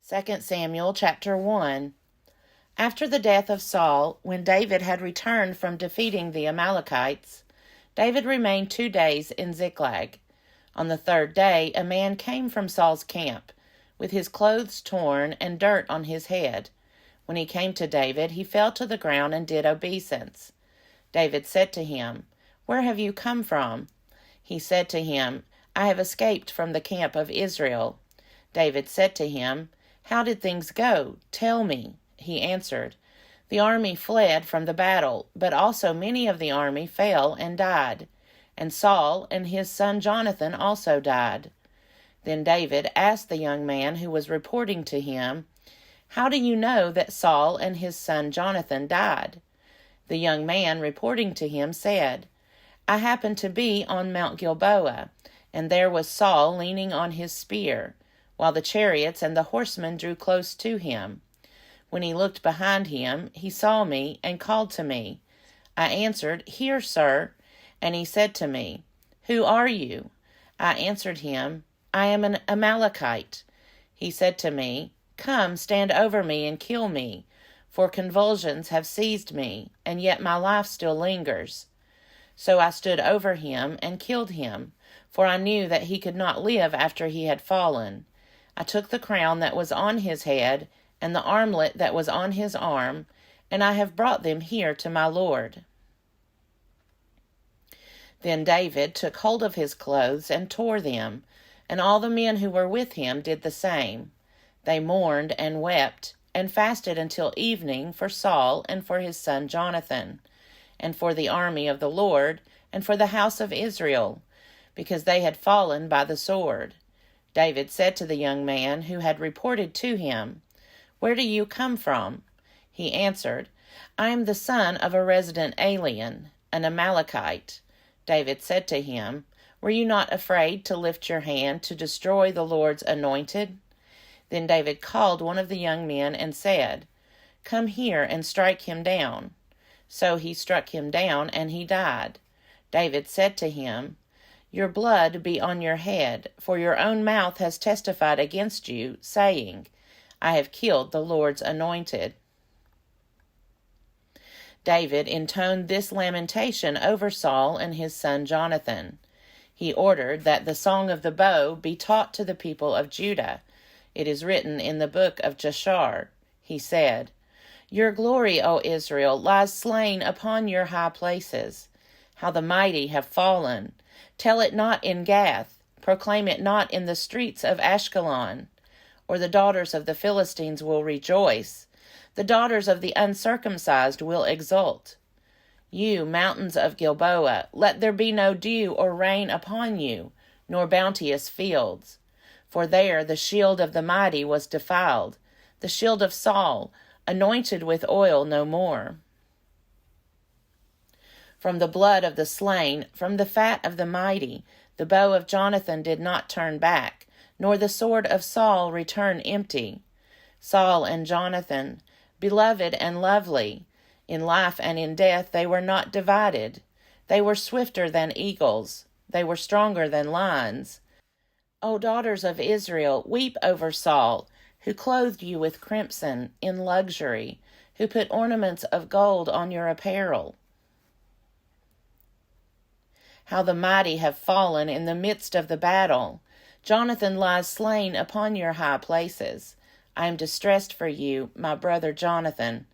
2 Samuel chapter 1. After the death of Saul, when David had returned from defeating the Amalekites, David remained 2 days in Ziklag. On the 3rd day, a man came from Saul's camp, with his clothes torn and dirt on his head. When he came to David, he fell to the ground and did obeisance. David said to him, "Where have you come from?" He said to him, "I have escaped from the camp of Israel." David said to him, "How did things go? Tell me." He answered, "The army fled from the battle, but also many of the army fell and died. And Saul and his son Jonathan also died." Then David asked the young man who was reporting to him, "How do you know that Saul and his son Jonathan died?" The young man reporting to him said, "I happened to be on Mount Gilboa, and there was Saul leaning on his spear, while the chariots and the horsemen drew close to him. When he looked behind him, he saw me and called to me. I answered, 'Here, sir.' And he said to me, 'Who are you?' I answered him, 'I am an Amalekite.' He said to me, 'Come, stand over me and kill me, for convulsions have seized me, and yet my life still lingers.' So I stood over him and killed him, for I knew that he could not live after he had fallen. I took the crown that was on his head and the armlet that was on his arm, and I have brought them here to my Lord." Then David took hold of his clothes and tore them, and all the men who were with him did the same. They mourned and wept, and fasted until evening for Saul and for his son Jonathan, and for the army of the Lord, and for the house of Israel, because they had fallen by the sword. David said to the young man who had reported to him, "Where do you come from?" He answered, "I am the son of a resident alien, an Amalekite." David said to him, "Were you not afraid to lift your hand to destroy the Lord's anointed?" Then David called one of the young men and said, "Come here and strike him down." So he struck him down, and he died. David said to him, "Your blood be on your head, for your own mouth has testified against you, saying, 'I have killed the Lord's anointed.'" David intoned this lamentation over Saul and his son Jonathan. He ordered that the song of the bow be taught to the people of Judah. It is written in the book of Jashar. He said, "Your glory, O Israel, lies slain upon your high places. How the mighty have fallen! Tell it not in Gath, proclaim it not in the streets of Ashkelon. Or the daughters of the Philistines will rejoice, the daughters of the uncircumcised will exult. You, mountains of Gilboa, let there be no dew or rain upon you, nor bounteous fields. For there the shield of the mighty was defiled, the shield of Saul, anointed with oil no more. From the blood of the slain, from the fat of the mighty, the bow of Jonathan did not turn back, nor the sword of Saul return empty. Saul and Jonathan, beloved and lovely, in life and in death they were not divided. They were swifter than eagles, they were stronger than lions. O daughters of Israel, weep over Saul, who clothed you with crimson in luxury, who put ornaments of gold on your apparel. How the mighty have fallen in the midst of the battle! Jonathan lies slain upon your high places. I am distressed for you, my brother Jonathan.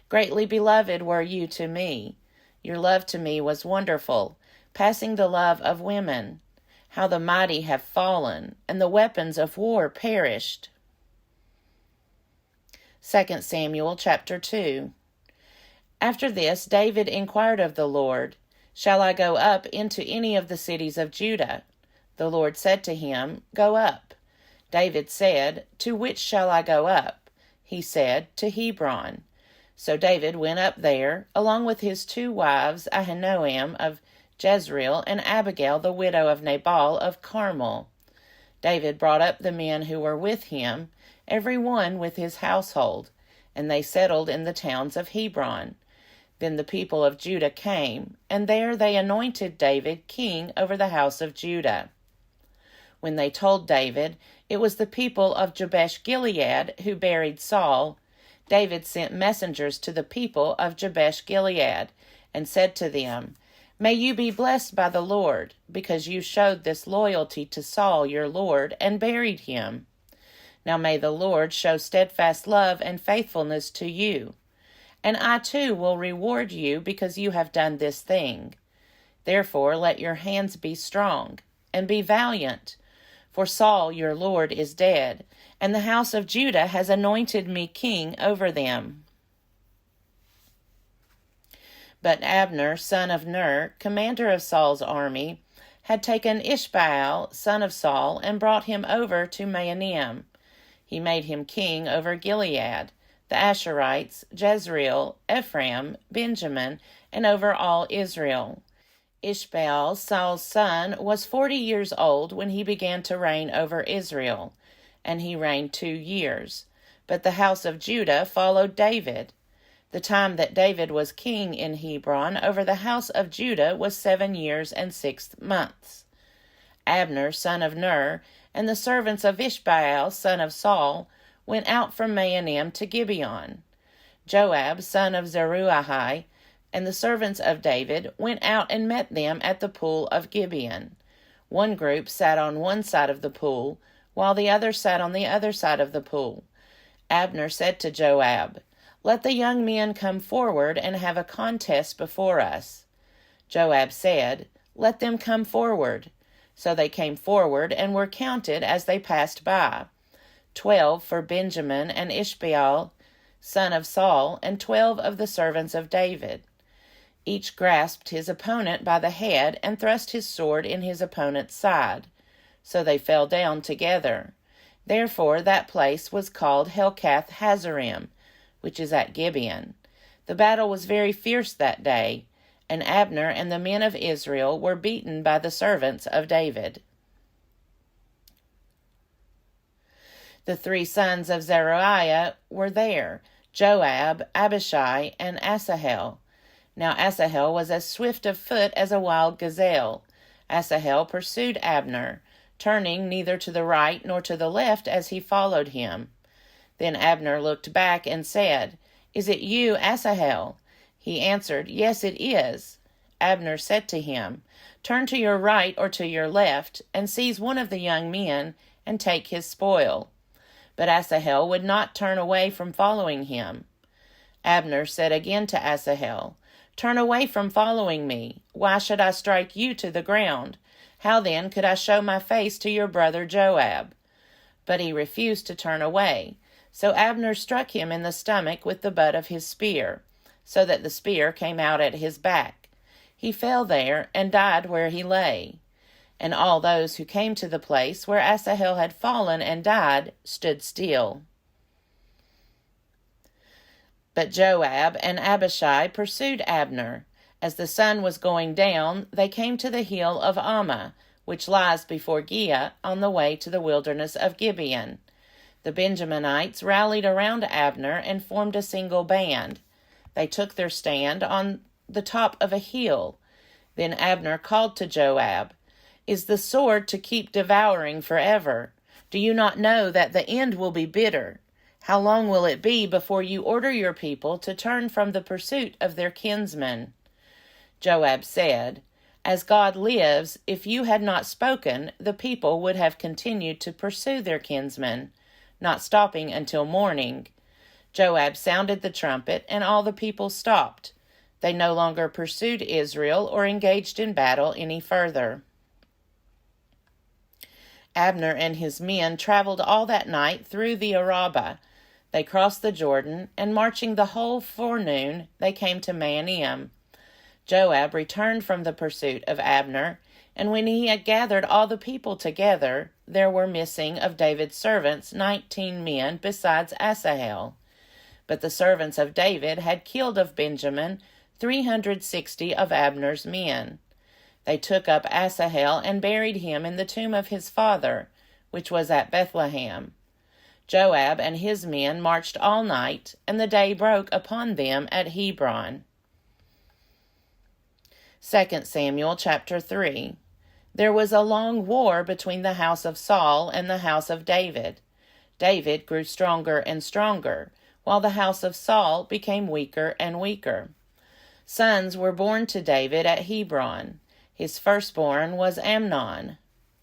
Greatly beloved were you to me. Your love to me was wonderful, passing the love of women. How the mighty have fallen, and the weapons of war perished." 2 Samuel chapter 2. After this, David inquired of the Lord, "Shall I go up into any of the cities of Judah?" The Lord said to him, "Go up." David said, "To which shall I go up?" He said, "To Hebron." So David went up there, along with his 2 wives, Ahinoam of Jezreel and Abigail the widow of Nabal of Carmel. David brought up the men who were with him, every one with his household, and they settled in the towns of Hebron. Then the people of Judah came, and there they anointed David king over the house of Judah. When they told David it was the people of Jabesh Gilead who buried Saul, David sent messengers to the people of Jabesh Gilead and said to them, "May you be blessed by the Lord, because you showed this loyalty to Saul your lord and buried him. Now may the Lord show steadfast love and faithfulness to you. And I too will reward you because you have done this thing. Therefore let your hands be strong, and be valiant. For Saul your lord is dead, and the house of Judah has anointed me king over them." But Abner, son of Ner, commander of Saul's army, had taken Ishbaal, son of Saul, and brought him over to Mahanaim. He made him king over Gilead, the Asherites, Jezreel, Ephraim, Benjamin, and over all Israel. Ishbaal, Saul's son, was 40 years old when he began to reign over Israel, and he reigned 2 years. But the house of Judah followed David. The time that David was king in Hebron over the house of Judah was 7 years and 6 months. Abner, son of Ner, and the servants of Ishbaal, son of Saul, went out from Mahanaim to Gibeon. Joab, son of Zeruiah, and the servants of David went out and met them at the pool of Gibeon. One group sat on one side of the pool, while the other sat on the other side of the pool. Abner said to Joab, "Let the young men come forward and have a contest before us." Joab said, "Let them come forward." So they came forward and were counted as they passed by, 12 for Benjamin and Ishbaal, son of Saul, and 12 of the servants of David. Each grasped his opponent by the head and thrust his sword in his opponent's side. So they fell down together. Therefore that place was called Helkath Hazarim, which is at Gibeon. The battle was very fierce that day, and Abner and the men of Israel were beaten by the servants of David. The 3 sons of Zeruiah were there, Joab, Abishai, and Asahel. Now Asahel was as swift of foot as a wild gazelle. Asahel pursued Abner, turning neither to the right nor to the left as he followed him. Then Abner looked back and said, "Is it you, Asahel?" He answered, "Yes, it is." Abner said to him, "Turn to your right or to your left, and seize one of the young men, and take his spoil." But Asahel would not turn away from following him. Abner said again to Asahel, "Turn away from following me. Why should I strike you to the ground? How then could I show my face to your brother Joab?" But he refused to turn away. So Abner struck him in the stomach with the butt of his spear, so that the spear came out at his back. He fell there and died where he lay. And all those who came to the place where Asahel had fallen and died stood still. But Joab and Abishai pursued Abner. As the sun was going down, they came to the hill of Ammah, which lies before Giah on the way to the wilderness of Gibeon. The Benjaminites rallied around Abner and formed a single band. They took their stand on the top of a hill. Then Abner called to Joab, "Is the sword to keep devouring forever? Do you not know that the end will be bitter? How long will it be before you order your people to turn from the pursuit of their kinsmen?" Joab said, "As God lives, if you had not spoken, the people would have continued to pursue their kinsmen, not stopping until morning." Joab sounded the trumpet, and all the people stopped. They no longer pursued Israel or engaged in battle any further. Abner and his men traveled all that night through the Arabah. They crossed the Jordan, and marching the whole forenoon, they came to Mahanaim. Joab returned from the pursuit of Abner, and when he had gathered all the people together, there were missing of David's servants 19 men besides Asahel. But the servants of David had killed of Benjamin 360 of Abner's men. They took up Asahel and buried him in the tomb of his father, which was at Bethlehem. Joab and his men marched all night, and the day broke upon them at Hebron. 2 Samuel chapter 3. There was a long war between the house of Saul and the house of David. David grew stronger and stronger, while the house of Saul became weaker and weaker. Sons were born to David at Hebron. His firstborn was Amnon,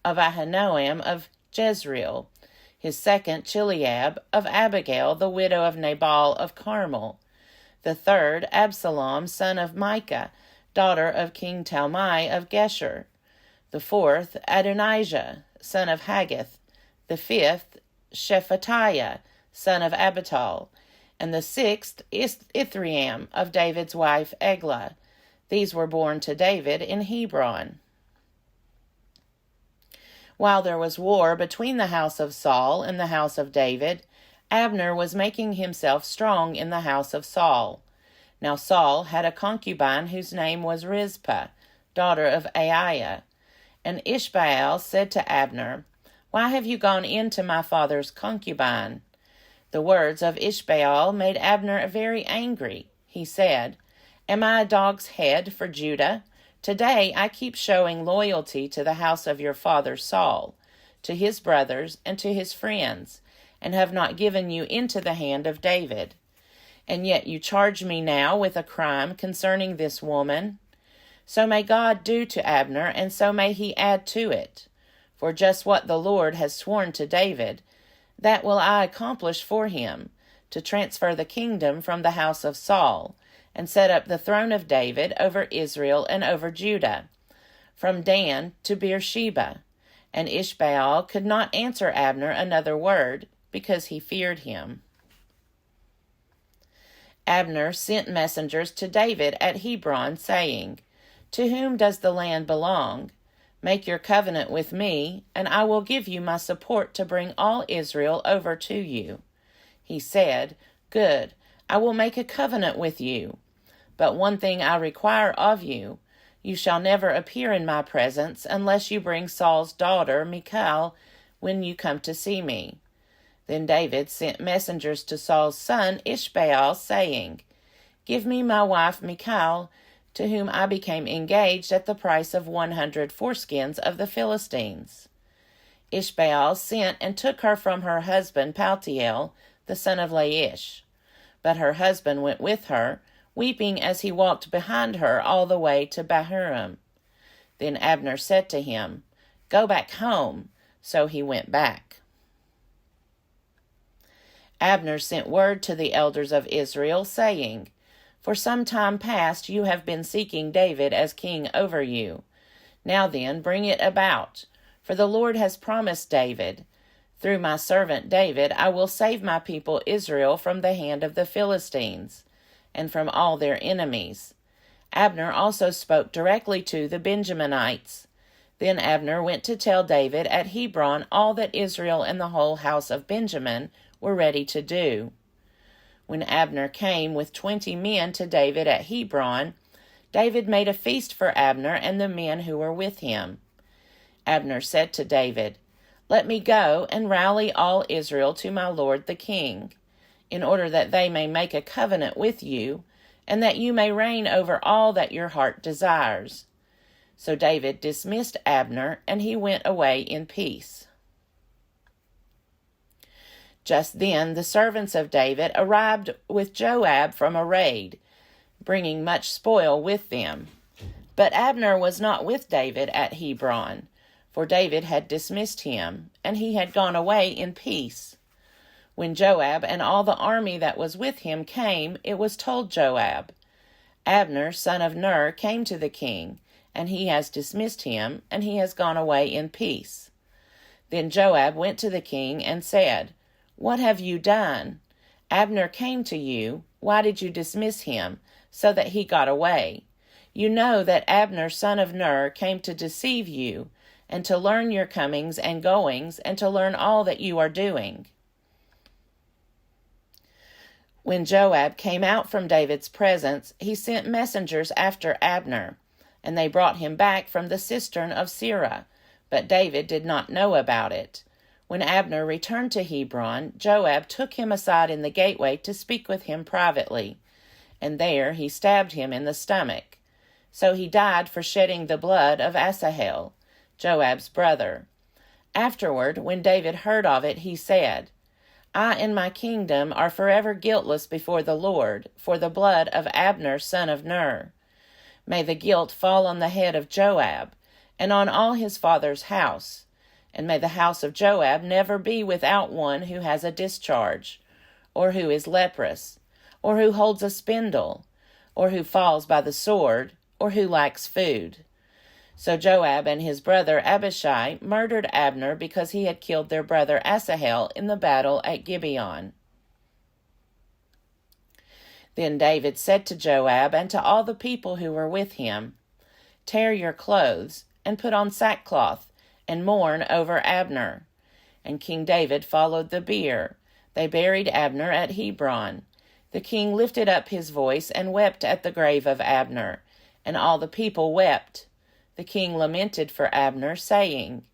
of Ahinoam of Jezreel. His second, Chileab, of Abigail, the widow of Nabal of Carmel. The third, Absalom, son of Micah, daughter of King Talmai of Geshur. The fourth, Adonijah, son of Haggith. The fifth, Shephatiah, son of Abital. And the sixth, Ithream, of David's wife Eglah. These were born to David in Hebron. While there was war between the house of Saul and the house of David, Abner was making himself strong in the house of Saul. Now Saul had a concubine whose name was Rizpah, daughter of Aiah. And Ishbaal said to Abner, "Why have you gone in to my father's concubine?" The words of Ishbaal made Abner very angry. He said, "Am I a dog's head for Judah? Today I keep showing loyalty to the house of your father Saul, to his brothers and to his friends, and have not given you into the hand of David. And yet you charge me now with a crime concerning this woman? So may God do to Abner, and so may he add to it. For just what the Lord has sworn to David, that will I accomplish for him, to transfer the kingdom from the house of Saul, and set up the throne of David over Israel and over Judah, from Dan to Beersheba." And Ishbaal could not answer Abner another word, because he feared him. Abner sent messengers to David at Hebron, saying, "To whom does the land belong? Make your covenant with me, and I will give you my support to bring all Israel over to you." He said, "Good, I will make a covenant with you. But one thing I require of you, you shall never appear in my presence unless you bring Saul's daughter Michal when you come to see me." Then David sent messengers to Saul's son Ishbaal, saying, "Give me my wife Michal, to whom I became engaged at the price of 100 foreskins of the Philistines." Ishbaal sent and took her from her husband Paltiel, the son of Laish. But her husband went with her, weeping as he walked behind her all the way to Bahurim. Then Abner said to him, "Go back home." So he went back. Abner sent word to the elders of Israel, saying, "For some time past you have been seeking David as king over you. Now then, bring it about, for the Lord has promised David, 'Through my servant David I will save my people Israel from the hand of the Philistines, and from all their enemies.'" Abner also spoke directly to the Benjaminites. Then Abner went to tell David at Hebron all that Israel and the whole house of Benjamin were ready to do. When Abner came with 20 men to David at Hebron, David made a feast for Abner and the men who were with him. Abner said to David, "Let me go and rally all Israel to my lord the king, in order that they may make a covenant with you, and that you may reign over all that your heart desires." So David dismissed Abner, and he went away in peace. Just then the servants of David arrived with Joab from a raid, bringing much spoil with them. But Abner was not with David at Hebron, for David had dismissed him, and he had gone away in peace. When Joab and all the army that was with him came, it was told Joab, "Abner, son of Ner, came to the king, and he has dismissed him, and he has gone away in peace." Then Joab went to the king and said, "What have you done? Abner came to you. Why did you dismiss him, so that he got away? You know that Abner, son of Ner, came to deceive you, and to learn your comings and goings, and to learn all that you are doing." When Joab came out from David's presence, he sent messengers after Abner, and they brought him back from the cistern of Sirah, but David did not know about it. When Abner returned to Hebron, Joab took him aside in the gateway to speak with him privately, and there he stabbed him in the stomach. So he died for shedding the blood of Asahel. Joab's brother. Afterward, when David heard of it, he said, I and my kingdom are forever guiltless before the Lord, for the blood of Abner son of Ner. May the guilt fall on the head of Joab, and on all his father's house, and may the house of Joab never be without one who has a discharge, or who is leprous, or who holds a spindle, or who falls by the sword, or who lacks food. So Joab and his brother Abishai murdered Abner because he had killed their brother Asahel in the battle at Gibeon. Then David said to Joab and to all the people who were with him, Tear your clothes, and put on sackcloth, and mourn over Abner. And King David followed the bier. They buried Abner at Hebron. The king lifted up his voice and wept at the grave of Abner, and all the people wept. The king lamented for Abner, saying,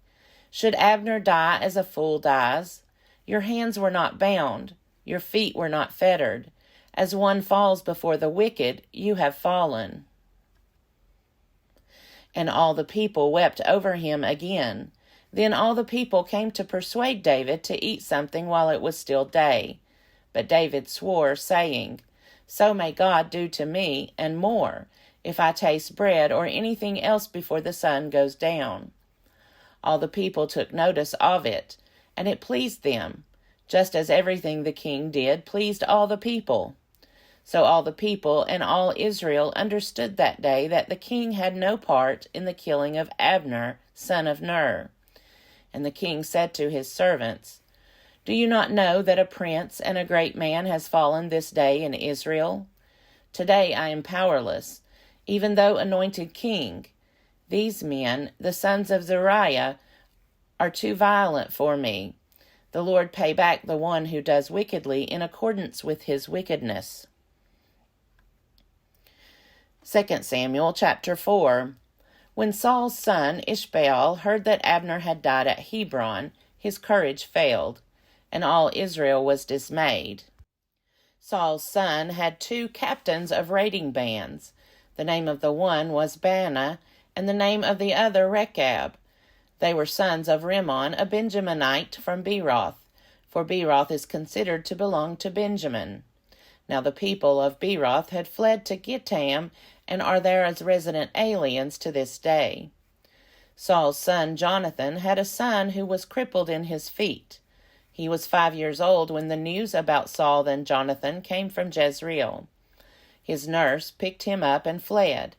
Should Abner die as a fool dies? Your hands were not bound, your feet were not fettered. As one falls before the wicked, you have fallen. And all the people wept over him again. Then all the people came to persuade David to eat something while it was still day. But David swore, saying, So may God do to me, and more, if I taste bread or anything else before the sun goes down. All the people took notice of it, and it pleased them, just as everything the king did pleased all the people. So all the people and all Israel understood that day that the king had no part in the killing of Abner, son of Ner. And the king said to his servants, Do you not know that a prince and a great man has fallen this day in Israel? Today I am powerless, even though anointed king. These men, the sons of Zeruiah, are too violent for me. The Lord pay back the one who does wickedly in accordance with his wickedness. 2 Samuel chapter 4. When Saul's son Ishbaal heard that Abner had died at Hebron, his courage failed, and all Israel was dismayed. Saul's son had 2 captains of raiding bands. The name of the one was Baanah, and the name of the other Rechab. They were sons of Rimmon, a Benjaminite from Beeroth, for Beeroth is considered to belong to Benjamin. Now the people of Beeroth had fled to Gittam, and are there as resident aliens to this day. Saul's son Jonathan had a son who was crippled in his feet. He was 5 years old when the news about Saul and Jonathan came from Jezreel. His nurse picked him up and fled,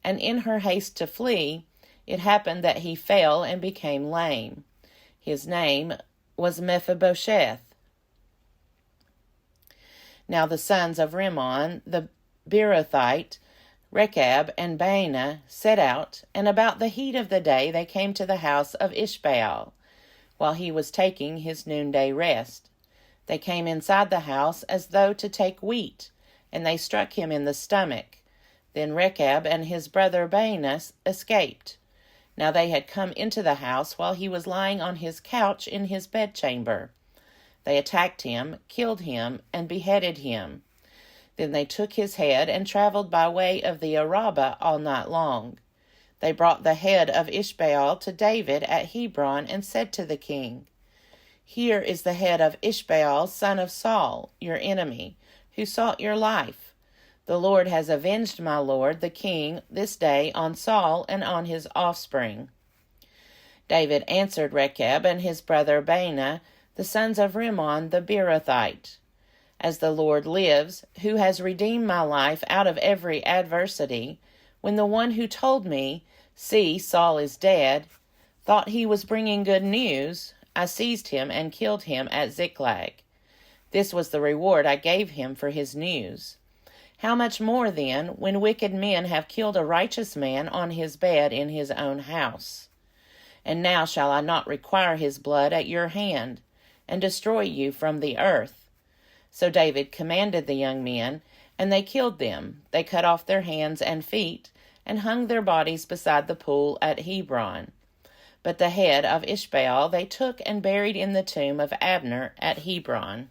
and in her haste to flee, it happened that he fell and became lame. His name was Mephibosheth. Now the sons of Rimmon, the Beerothite, Rechab and Baanah set out, and about the heat of the day they came to the house of Ishbaal, while he was taking his noonday rest. They came inside the house as though to take wheat, and they struck him in the stomach. Then Rechab and his brother Baanah escaped. Now they had come into the house while he was lying on his couch in his bedchamber. They attacked him, killed him, and beheaded him. Then they took his head and traveled by way of the Arabah all night long. They brought the head of Ishbaal to David at Hebron and said to the king, Here is the head of Ishbaal, son of Saul, your enemy, who sought your life. The Lord has avenged my lord, the king, this day on Saul and on his offspring. David answered Rechab and his brother Baanah, the sons of Rimmon the Beerothite, As the Lord lives, who has redeemed my life out of every adversity, when the one who told me, See, Saul is dead, thought he was bringing good news, I seized him and killed him at Ziklag. This was the reward I gave him for his news. How much more, then, when wicked men have killed a righteous man on his bed in his own house? And now shall I not require his blood at your hand, and destroy you from the earth? So David commanded the young men, and they killed them. They cut off their hands and feet, and hung their bodies beside the pool at Hebron. But the head of Ishbaal they took and buried in the tomb of Abner at Hebron.